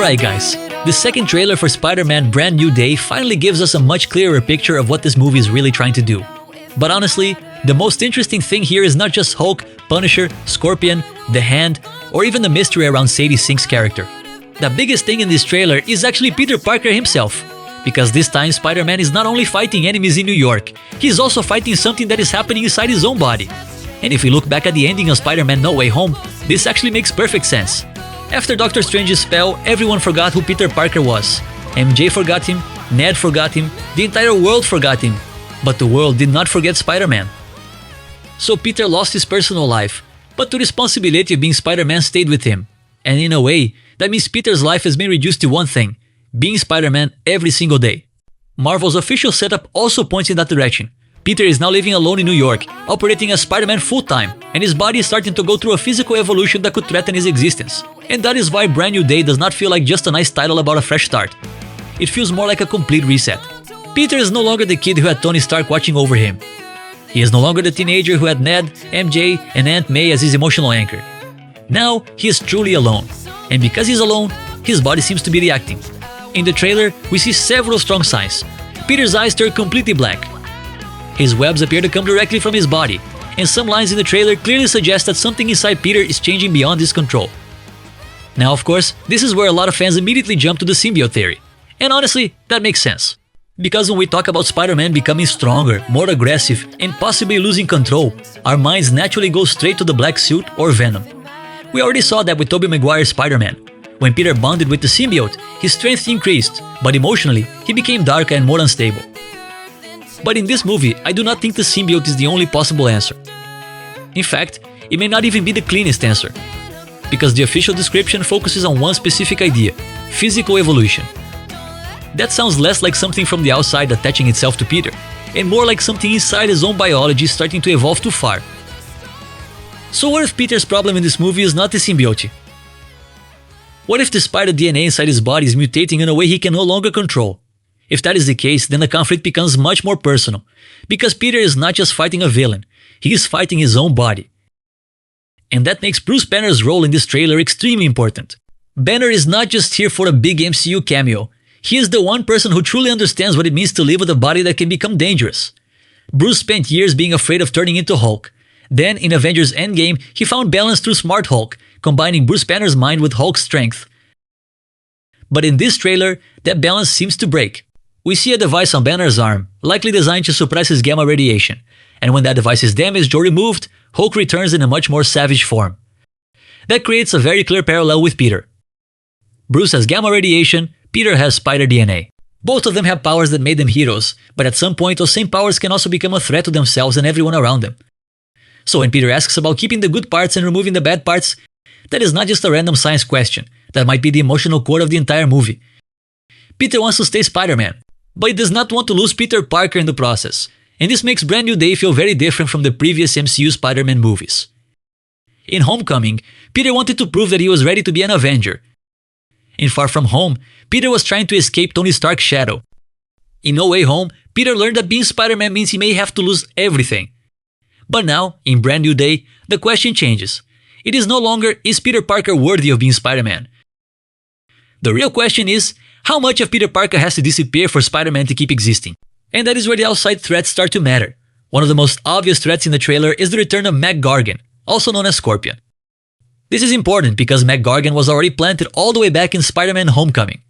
Alright guys, the second trailer for Spider-Man Brand New Day finally gives us a much clearer picture of what this movie is really trying to do. But honestly, the most interesting thing here is not just Hulk, Punisher, Scorpion, The Hand, or even the mystery around Sadie Sink's character. The biggest thing in this trailer is actually Peter Parker himself. Because this time Spider-Man is not only fighting enemies in New York, he's also fighting something that is happening inside his own body. And if we look back at the ending of Spider-Man No Way Home, this actually makes perfect sense. After Doctor Strange's spell, everyone forgot who Peter Parker was. MJ forgot him, Ned forgot him, the entire world forgot him. But the world did not forget Spider-Man. So Peter lost his personal life, but the responsibility of being Spider-Man stayed with him. And in a way, that means Peter's life has been reduced to one thing: being Spider-Man every single day. Marvel's official setup also points in that direction. Peter is now living alone in New York, operating as Spider-Man full-time, and his body is starting to go through a physical evolution that could threaten his existence. And that is why Brand New Day does not feel like just a nice title about a fresh start. It feels more like a complete reset. Peter is no longer the kid who had Tony Stark watching over him. He is no longer the teenager who had Ned, MJ, and Aunt May as his emotional anchor. Now, he is truly alone. And because he's alone, his body seems to be reacting. In the trailer, we see several strong signs. Peter's eyes turn completely black. His webs appear to come directly from his body, and some lines in the trailer clearly suggest that something inside Peter is changing beyond his control. Now, of course, this is where a lot of fans immediately jump to the symbiote theory. And honestly, that makes sense. Because when we talk about Spider-Man becoming stronger, more aggressive, and possibly losing control, our minds naturally go straight to the black suit or Venom. We already saw that with Tobey Maguire's Spider-Man. When Peter bonded with the symbiote, his strength increased, but emotionally, he became darker and more unstable. But in this movie, I do not think the symbiote is the only possible answer. In fact, it may not even be the cleanest answer. Because the official description focuses on one specific idea: physical evolution. That sounds less like something from the outside attaching itself to Peter, and more like something inside his own biology starting to evolve too far. So what if Peter's problem in this movie is not the symbiote? What if the spider DNA inside his body is mutating in a way he can no longer control? If that is the case, then the conflict becomes much more personal, because Peter is not just fighting a villain, he is fighting his own body. And that makes Bruce Banner's role in this trailer extremely important. Banner is not just here for a big MCU cameo, he is the one person who truly understands what it means to live with a body that can become dangerous. Bruce spent years being afraid of turning into Hulk. Then, in Avengers Endgame, he found balance through Smart Hulk, combining Bruce Banner's mind with Hulk's strength. But in this trailer, that balance seems to break. We see a device on Banner's arm, likely designed to suppress his gamma radiation, and when that device is damaged or removed, Hulk returns in a much more savage form. That creates a very clear parallel with Peter. Bruce has gamma radiation, Peter has spider DNA. Both of them have powers that made them heroes, but at some point those same powers can also become a threat to themselves and everyone around them. So when Peter asks about keeping the good parts and removing the bad parts, that is not just a random science question, that might be the emotional core of the entire movie. Peter wants to stay Spider-Man, but he does not want to lose Peter Parker in the process, and this makes Brand New Day feel very different from the previous MCU Spider-Man movies. In Homecoming, Peter wanted to prove that he was ready to be an Avenger. In Far From Home, Peter was trying to escape Tony Stark's shadow. In No Way Home, Peter learned that being Spider-Man means he may have to lose everything. But now, in Brand New Day, the question changes. It is no longer, is Peter Parker worthy of being Spider-Man? The real question is, how much of Peter Parker has to disappear for Spider-Man to keep existing? And that is where the outside threats start to matter. One of the most obvious threats in the trailer is the return of Mac Gargan, also known as Scorpion. This is important because Mac Gargan was already planted all the way back in Spider-Man Homecoming.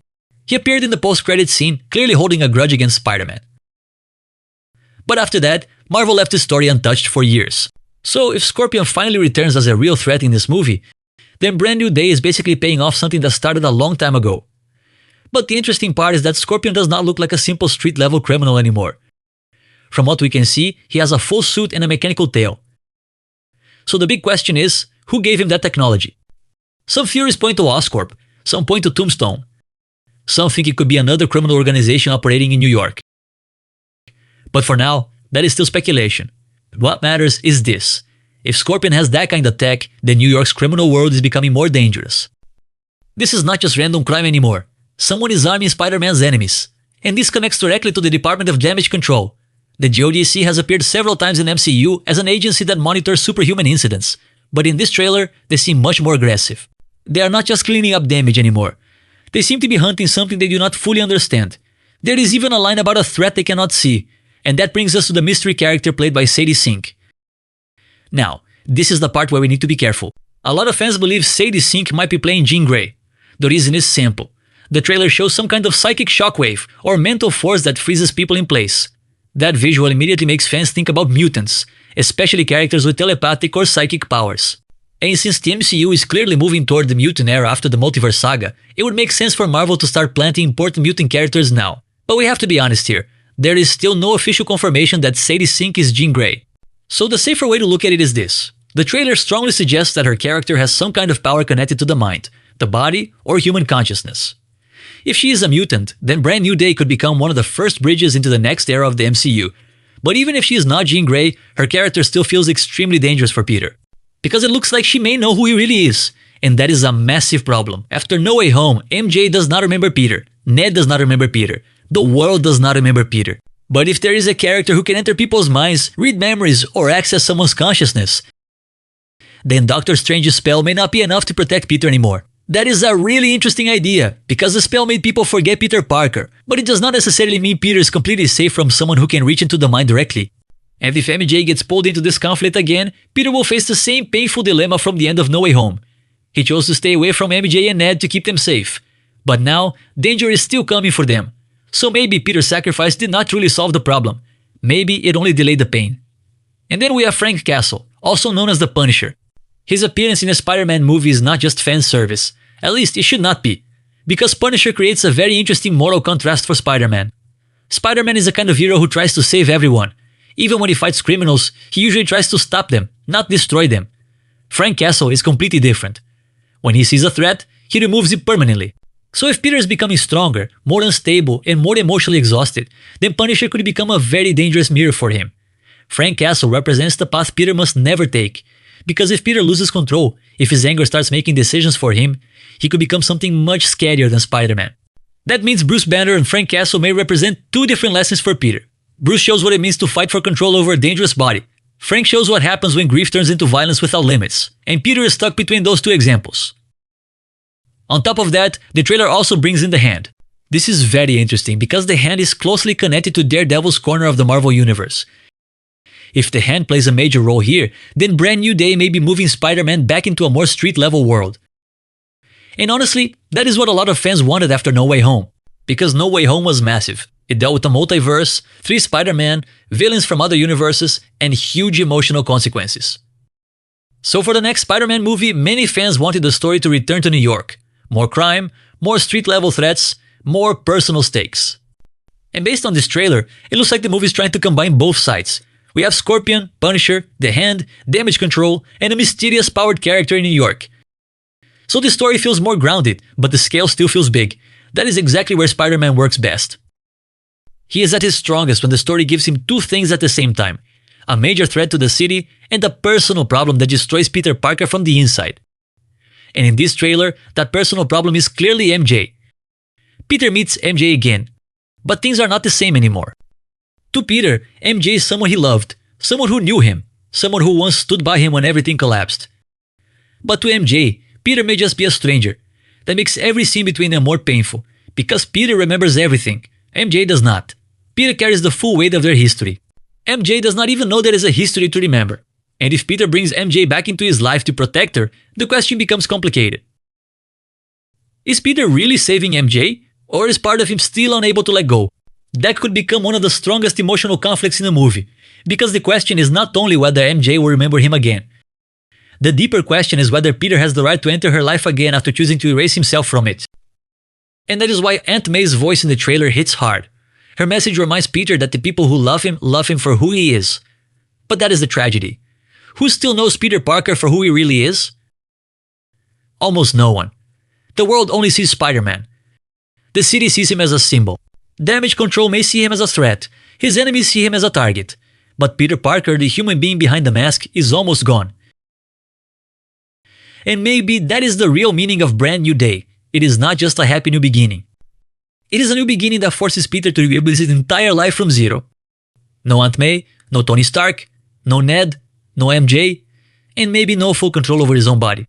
He appeared in the post-credits scene, clearly holding a grudge against Spider-Man. But after that, Marvel left the story untouched for years. So if Scorpion finally returns as a real threat in this movie, then Brand New Day is basically paying off something that started a long time ago. But the interesting part is that Scorpion does not look like a simple street-level criminal anymore. From what we can see, he has a full suit and a mechanical tail. So the big question is, who gave him that technology? Some theories point to Oscorp, some point to Tombstone. Some think it could be another criminal organization operating in New York. But for now, that is still speculation. What matters is this: if Scorpion has that kind of tech, then New York's criminal world is becoming more dangerous. This is not just random crime anymore. Someone is arming Spider-Man's enemies. And this connects directly to the Department of Damage Control. The GODC has appeared several times in MCU as an agency that monitors superhuman incidents, but in this trailer, they seem much more aggressive. They are not just cleaning up damage anymore. They seem to be hunting something they do not fully understand. There is even a line about a threat they cannot see, and that brings us to the mystery character played by Sadie Sink. Now, this is the part where we need to be careful. A lot of fans believe Sadie Sink might be playing Jean Grey. The reason is simple. The trailer shows some kind of psychic shockwave or mental force that freezes people in place. That visual immediately makes fans think about mutants, especially characters with telepathic or psychic powers. And since the MCU is clearly moving toward the mutant era after the multiverse saga, it would make sense for Marvel to start planting important mutant characters now. But we have to be honest here, there is still no official confirmation that Sadie Sink is Jean Grey. So the safer way to look at it is this. The trailer strongly suggests that her character has some kind of power connected to the mind, the body, or human consciousness. If she is a mutant, then Brand New Day could become one of the first bridges into the next era of the MCU. But even if she is not Jean Grey, her character still feels extremely dangerous for Peter. Because it looks like she may know who he really is. And that is a massive problem. After No Way Home, MJ does not remember Peter. Ned does not remember Peter. The world does not remember Peter. But if there is a character who can enter people's minds, read memories, or access someone's consciousness, then Doctor Strange's spell may not be enough to protect Peter anymore. That is a really interesting idea, because the spell made people forget Peter Parker, but it does not necessarily mean Peter is completely safe from someone who can reach into the mind directly. And if MJ gets pulled into this conflict again, Peter will face the same painful dilemma from the end of No Way Home. He chose to stay away from MJ and Ned to keep them safe. But now, danger is still coming for them. So maybe Peter's sacrifice did not truly solve the problem. Maybe it only delayed the pain. And then we have Frank Castle, also known as the Punisher. His appearance in a Spider-Man movie is not just fan service. At least it should not be. Because Punisher creates a very interesting moral contrast for Spider-Man. Spider-Man is the kind of hero who tries to save everyone. Even when he fights criminals, he usually tries to stop them, not destroy them. Frank Castle is completely different. When he sees a threat, he removes it permanently. So if Peter is becoming stronger, more unstable, and more emotionally exhausted, then Punisher could become a very dangerous mirror for him. Frank Castle represents the path Peter must never take. Because if Peter loses control, if his anger starts making decisions for him, he could become something much scarier than Spider-Man. That means Bruce Banner and Frank Castle may represent two different lessons for Peter. Bruce shows what it means to fight for control over a dangerous body. Frank shows what happens when grief turns into violence without limits. And Peter is stuck between those two examples. On top of that, the trailer also brings in the Hand. This is very interesting because the Hand is closely connected to Daredevil's corner of the Marvel Universe. If the Hand plays a major role here, then Brand New Day may be moving Spider-Man back into a more street-level world. And honestly, that is what a lot of fans wanted after No Way Home. Because No Way Home was massive. It dealt with the multiverse, 3 Spider-Man, villains from other universes, and huge emotional consequences. So for the next Spider-Man movie, many fans wanted the story to return to New York. More crime, more street-level threats, more personal stakes. And based on this trailer, it looks like the movie is trying to combine both sides. We have Scorpion, Punisher, The Hand, Damage Control, and a mysterious powered character in New York. So the story feels more grounded, but the scale still feels big. That is exactly where Spider-Man works best. He is at his strongest when the story gives him two things at the same time. A major threat to the city and a personal problem that destroys Peter Parker from the inside. And in this trailer, that personal problem is clearly MJ. Peter meets MJ again, but things are not the same anymore. To Peter, MJ is someone he loved, someone who knew him, someone who once stood by him when everything collapsed. But to MJ, Peter may just be a stranger. That makes every scene between them more painful, because Peter remembers everything, MJ does not. Peter carries the full weight of their history. MJ does not even know there is a history to remember. And if Peter brings MJ back into his life to protect her, the question becomes complicated. Is Peter really saving MJ? Or is part of him still unable to let go? That could become one of the strongest emotional conflicts in the movie, because the question is not only whether MJ will remember him again. The deeper question is whether Peter has the right to enter her life again after choosing to erase himself from it. And that is why Aunt May's voice in the trailer hits hard. Her message reminds Peter that the people who love him for who he is. But that is the tragedy. Who still knows Peter Parker for who he really is? Almost no one. The world only sees Spider-Man. The city sees him as a symbol. Damage Control may see him as a threat. His enemies see him as a target. But Peter Parker, the human being behind the mask, is almost gone. And maybe that is the real meaning of Brand New Day. It is not just a happy new beginning. It is a new beginning that forces Peter to rebuild his entire life from zero. No Aunt May, no Tony Stark, no Ned, no MJ, and maybe no full control over his own body.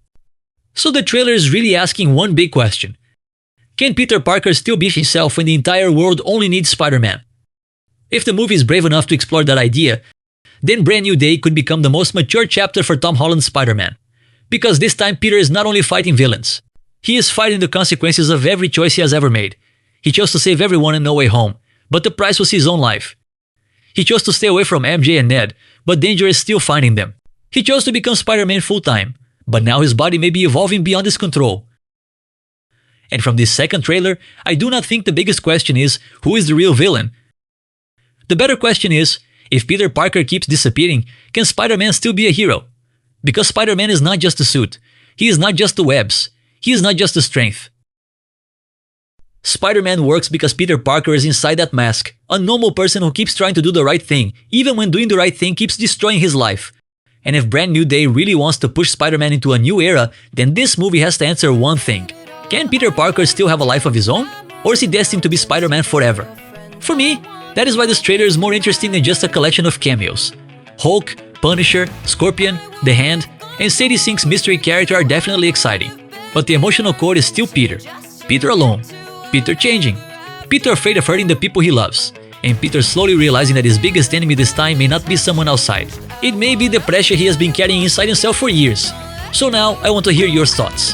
So the trailer is really asking one big question. Can Peter Parker still be himself when the entire world only needs Spider-Man? If the movie is brave enough to explore that idea, then Brand New Day could become the most mature chapter for Tom Holland Spider-Man. Because this time Peter is not only fighting villains, he is fighting the consequences of every choice he has ever made. He chose to save everyone in No Way Home, but the price was his own life. He chose to stay away from MJ and Ned, but danger is still finding them. He chose to become Spider-Man full-time, but now his body may be evolving beyond his control. And from this second trailer, I do not think the biggest question is, who is the real villain? The better question is, if Peter Parker keeps disappearing, can Spider-Man still be a hero? Because Spider-Man is not just a suit. He is not just the webs. He is not just the strength. Spider-Man works because Peter Parker is inside that mask, a normal person who keeps trying to do the right thing, even when doing the right thing keeps destroying his life. And if Brand New Day really wants to push Spider-Man into a new era, then this movie has to answer one thing. Can Peter Parker still have a life of his own? Or is he destined to be Spider-Man forever? For me, that is why this trailer is more interesting than just a collection of cameos. Hulk, Punisher, Scorpion, The Hand, and Sadie Sink's mystery character are definitely exciting. But the emotional core is still Peter. Peter alone. Peter changing. Peter afraid of hurting the people he loves. And Peter slowly realizing that his biggest enemy this time may not be someone outside. It may be the pressure he has been carrying inside himself for years. So now, I want to hear your thoughts.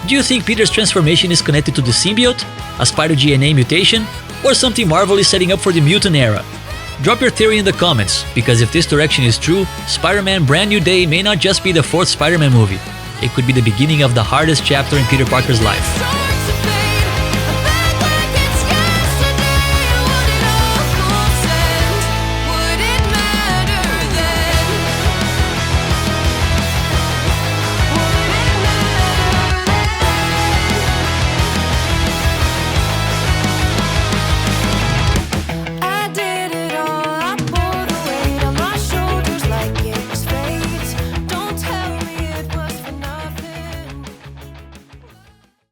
Do you think Peter's transformation is connected to the symbiote, a spider DNA mutation, or something Marvel is setting up for the mutant era? Drop your theory in the comments, because if this direction is true, Spider-Man Brand New Day may not just be the fourth Spider-Man movie. It could be the beginning of the hardest chapter in Peter Parker's life.